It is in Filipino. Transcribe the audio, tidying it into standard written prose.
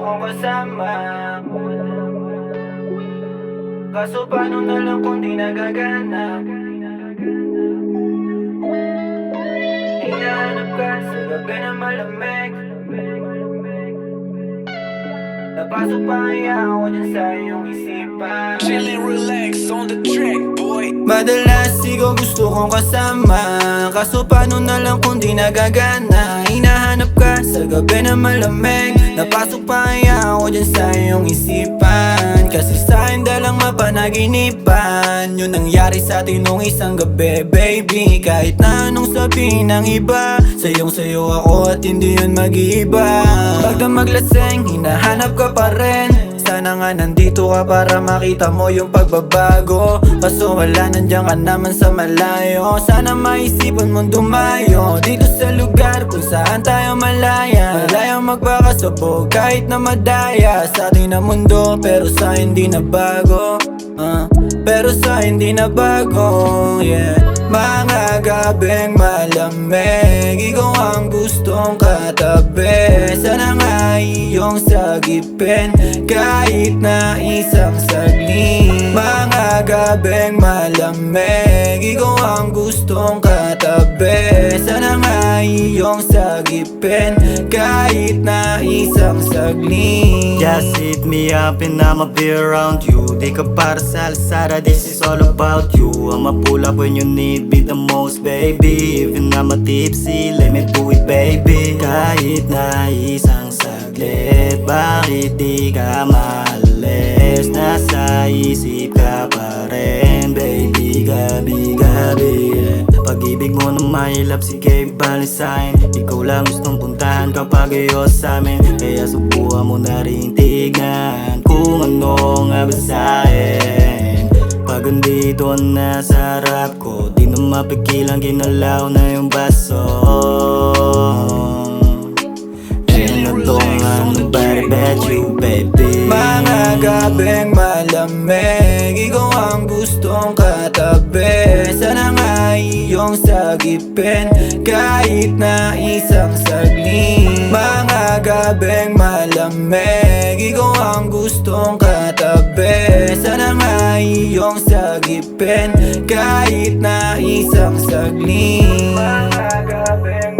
kong kasama. Kaso paano na lang kung di nagagana? Hinahanap ka sa gabi na malamig. Napasok pa kaya ako dyan sa iyong isipan. Chillin', relax on the track, boy. Madalas ikaw gusto kong kasama. Kaso paano na lang kung di nagagana? Hinahanap ka sa gabi na malamig. Napasok pa kaya ako dyan sa iyong isipan. Kasi sa'kin dalang mapanaginipan. Yun nangyari sa atin nung isang gabi, baby. Kahit na anong sabihin ng iba, sayong-sayo ako at hindi yun mag-iiba. Pagka maglaseng, hinahanap ka pa rin. Sana nga nandito ka para makita mo yung pagbabago. Kaso wala, nandiyan ka naman sa malayo. Sana maisipan mong dumayo dito sa lugar kung saan tayo malaya. Malayang magpakasabog kahit na madaya sa atin na mundo, pero sa hindi na bago. Pero sa hindi na bago, yeah. Mga gabing malamig, ikaw ang gustong katabi. Sana nga iyong sagipin kahit na isang saglit. Mga gabing malamig, ikaw ang gustong katabi. Sana nga iyong sagipin kahit na isang saglit. Just hit me up and I'ma be around you. Di ka para sa Lazada, this is all about you. I'ma pull up when you need me the most, baby. Even I'm a tipsy, let me do it, baby. Kahit na isang saglit, bakit di ka maalis? Nasa isip ka pa rin, baby, gabi-gabi, yeah. Pag-ibig mo na mahilap, sige balik sa'kin. Ikaw lang gustong puntahan kapag ayos sa'min. Kaya subukan mo na rin tignan kung ano nga ba sa'kin. Pag andito na sa harap ko, di na mapigilan, ginalaw na yung baso. And I don't want nobody but you, baby. Mga gabing malamig, ikaw ang gustong katabi. Sana nga iyong sagipin kahit na isang saglit. Mga gabing malamig, ikaw ang gustong katabi. Sana nga iyong sagipin kahit na isang saglit. Mga gabing